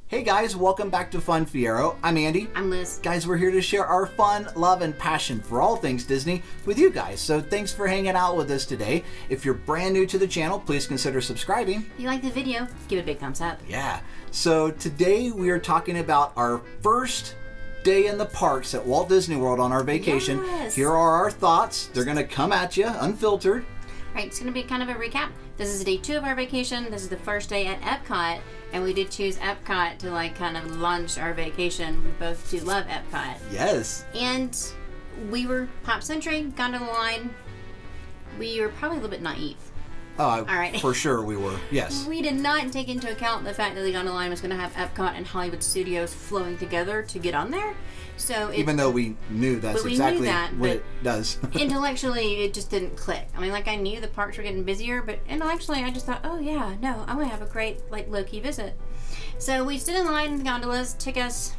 Hey guys, welcome back to Fun Fiero. I'm Andy. I'm Liz. Guys, we're here to share our fun, love, and passion for all things Disney with you guys. So thanks for hanging out with us today. If you're brand new to the channel, please consider subscribing. If you like the video, give it a big thumbs up. Yeah. So today we are talking about our first day in the parks at Walt Disney World on our vacation. Yes. Here are our thoughts. They're going to come at you unfiltered. Right, it's going to be kind of a recap. This is day 2 of our vacation. This is the first day at EPCOT, and we did choose EPCOT to kind of launch our vacation. We both do love EPCOT. Yes. And we were Pop Century, gondola line. We were probably a little bit naive. Oh, all right. For sure we were. Yes. We did not take into account the fact that the gondola line was going to have EPCOT and Hollywood Studios flowing together to get on there. So even though we knew that's exactly what it does. Intellectually, it just didn't click. I mean, I knew the parks were getting busier, but intellectually, I just thought, oh yeah, no, I'm going to have a great, low-key visit. So we stood in line in the gondolas. Took us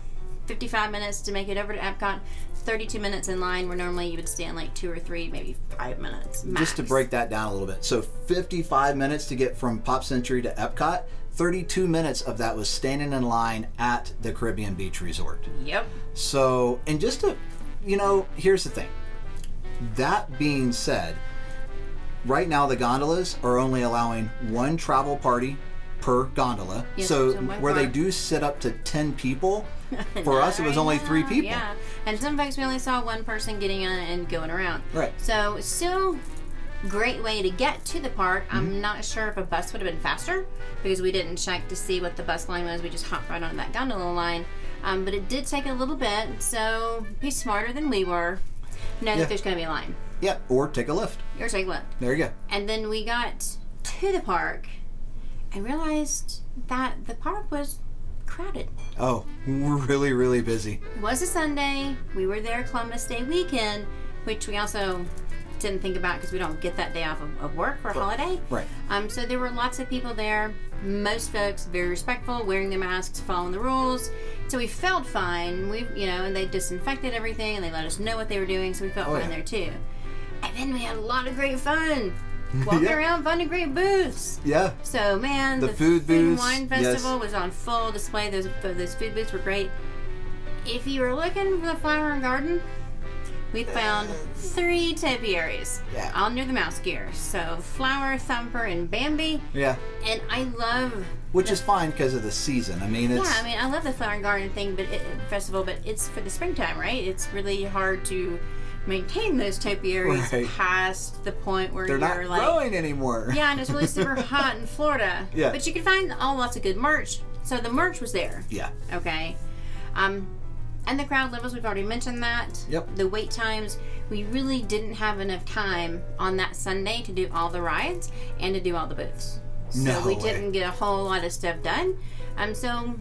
55 minutes to make it over to EPCOT. 32 minutes in line, where normally you would stand 2 or 3, maybe 5 minutes max. Just to break that down a little bit. So 55 minutes to get from Pop Century to EPCOT. 32 minutes of that was standing in line at the Caribbean Beach Resort. Yep. So, and just to, here's the thing. That being said, right now the gondolas are only allowing one travel party per gondola. Yes, so where they do sit up to 10 people, for us it was only 3 people. Yeah. And some folks we only saw one person getting in and going around. Right. So still great way to get to the park. I'm not sure if a bus would have been faster because we didn't check to see what the bus line was. We just hopped right on that gondola line. But it did take a little bit, so be smarter than we were. Know that there's going to be a line. Yeah, or take a lift. Or take a lift. There you go. And then we got to the park and realized that the park was crowded. Oh, we're really, really busy. It was a Sunday. We were there Columbus Day weekend, which we also didn't think about because we don't get that day off of work for a holiday. Right. So there were lots of people there. Most folks very respectful, wearing their masks, following the rules. So we felt fine. And they disinfected everything and they let us know what they were doing. So we felt fine there too. And then we had a lot of great fun. Walking around, finding great booths. Yeah. So man, the food booths, and wine festival was on full display. Those food booths were great. If you were looking for the flower and garden, we found 3 topiaries, all near the mouse gear. So Flower, Thumper, and Bambi. Yeah. And I love... Which is fine because of the season. I mean, it's... Yeah, I love the flower and garden festival, but it's for the springtime, right? It's really hard to maintain those topiaries past the point where they're not growing anymore. Yeah, and it's really super hot in Florida. Yeah. But you can find lots of good merch. So the merch was there. Yeah. Okay. And the crowd levels, we've already mentioned that. Yep. The wait times, we really didn't have enough time on that Sunday to do all the rides and to do all the booths. So we didn't get a whole lot of stuff done. So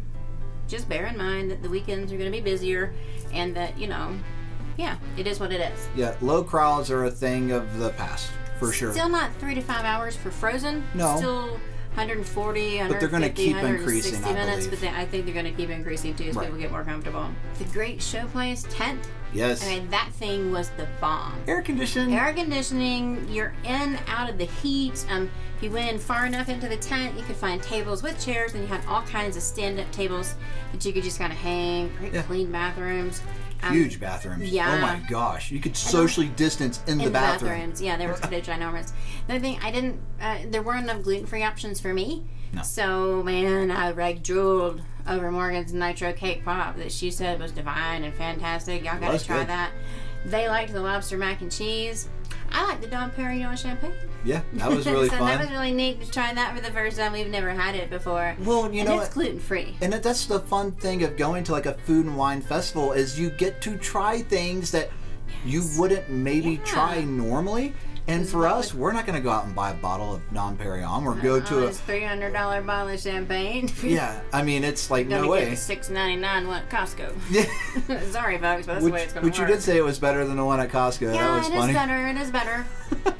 just bear in mind that the weekends are going to be busier and that, it is what it is. Yeah, low crowds are a thing of the past, for sure. Still not 3 to 5 hours for Frozen. No. Still 140, 150, but they're going to keep 160 increasing, minutes, but I think they're going to keep increasing too as people get more comfortable. The Great Show Place tent. Yes. That thing was the bomb. Air conditioning. You're in, out of the heat. If you went in far enough into the tent, you could find tables with chairs, and you had all kinds of stand-up tables that you could just kind of hang. Great clean bathrooms. Huge bathrooms. Yeah. Oh my gosh. You could socially distance in the bathrooms. Yeah, they were ginormous. Another thing, there weren't enough gluten-free options for me. No. So, man, I drooled over Morgan's nitro cake pop that she said was divine and fantastic. Y'all got to try that. They liked the lobster mac and cheese. I like the Dom Perignon champagne. Yeah, that was really fun. That was really neat to try that for the first time. We've never had it before. Well, it's gluten-free. And that's the fun thing of going to a food and wine festival is you get to try things that you wouldn't maybe try normally. And for us, we're not going to go out and buy a bottle of Dom Perignon or go to a $300 bottle of champagne. Yeah, I mean, it's no way. Get $6.99 one at Costco. Yeah. Sorry, folks, but that's the way it's going to work. Which you did say it was better than the one at Costco. Yeah, that was funny. It is better.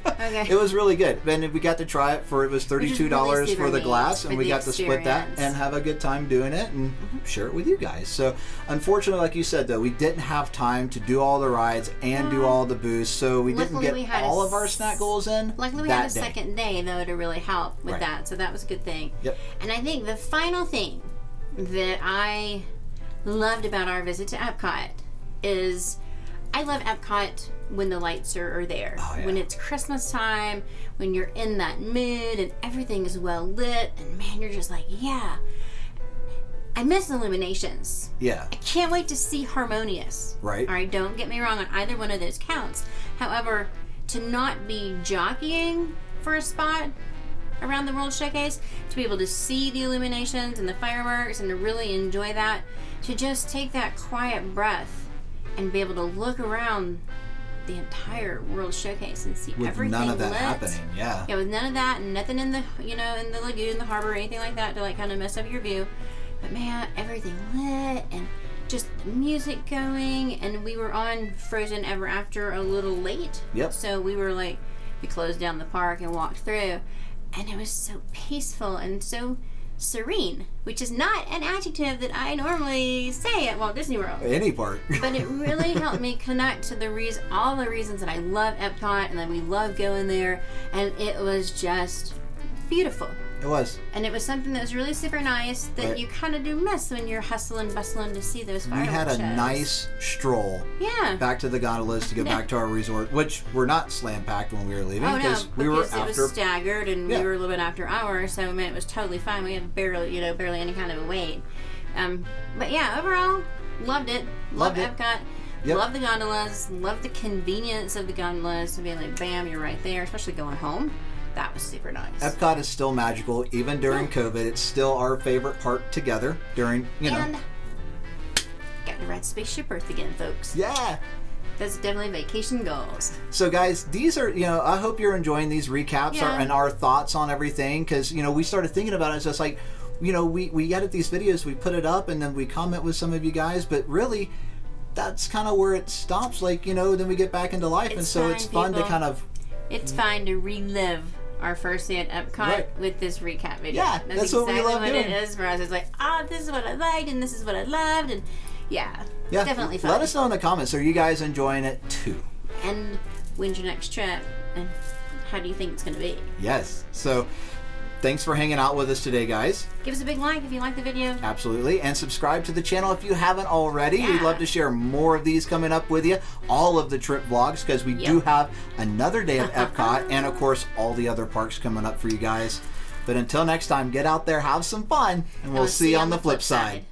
Okay. It was really good. And we got to try it it was $32 for the glass, and we got to split that and have a good time doing it and share it with you guys. So, unfortunately, like you said, though, we didn't have time to do all the rides and do all the booths, so we didn't get all of our snack goals in. Luckily, we had a second day, though, to really help with that, so that was a good thing. Yep. And I think the final thing that I loved about our visit to EPCOT is I love EPCOT when the lights are there. Oh, yeah. When it's Christmas time, when you're in that mood and everything is well lit, and man, you're just like, yeah. I miss illuminations. Yeah. I can't wait to see Harmonious. Right. All right, don't get me wrong on either one of those counts. However, to not be jockeying for a spot around the World Showcase, to be able to see the illuminations and the fireworks and to really enjoy that, to just take that quiet breath and be able to look around the entire World Showcase and see with everything none of that lit. happening. Yeah. Yeah, with none of that and nothing in the in the lagoon, the harbor, or anything like that to like kind of mess up your view. But man, everything lit and just the music going, and we were on Frozen Ever After a little late. Yep. So we were like, we closed down the park and walked through, and it was so peaceful and so serene, which is not an adjective that I normally say at Walt Disney World. Any part. But it really helped me connect to all the reasons that I love EPCOT and that we love going there, and it was just beautiful. It was. And it was something that was really super nice that Right. you kind of do miss when you're hustling, bustling to see those We fireworks had a shows. nice stroll Yeah. back to the gondolas to go back to our resort, which were not slam packed when we were leaving Oh no, we were because after. it was staggered and Yeah. we were a little bit after hours, so I mean, it was totally fine. We had barely any kind of a wait. But yeah, overall, loved it. Loved Loved it. EPCOT. Yep. Love the gondolas. Love the convenience of the gondolas. To be like, bam, you're right there. Especially going home. That was super nice. Epcot is still magical, even during COVID. It's still our favorite park together during, And got to ride Spaceship Earth again, folks. Yeah. That's definitely vacation goals. So guys, these are, I hope you're enjoying these recaps Yeah. and our thoughts on everything, because, we started thinking about it. It's just like, we edit these videos, we put it up, and then we comment with some of you guys, but really, that's kind of where it stops. Like, then we get back into life, and so it's fun to people. kind of... It's fine to relive our first day at EPCOT Right. with this recap video. Yeah, that's what we exactly love what doing. it is for us. It's like, this is what I liked, and this is what I loved, and yeah, Yeah, definitely fun. let us know in the comments. Are you guys enjoying it too? And when's your next trip, and how do you think it's going to be? Yes. So, thanks for hanging out with us today, guys. Give us a big like if you like the video. Absolutely. And subscribe to the channel if you haven't already. Yeah. We'd love to share more of these coming up with you. All of the trip vlogs, because we do have another day of Epcot and, of course, all the other parks coming up for you guys. But until next time, get out there, have some fun, and we'll see you on the flip side.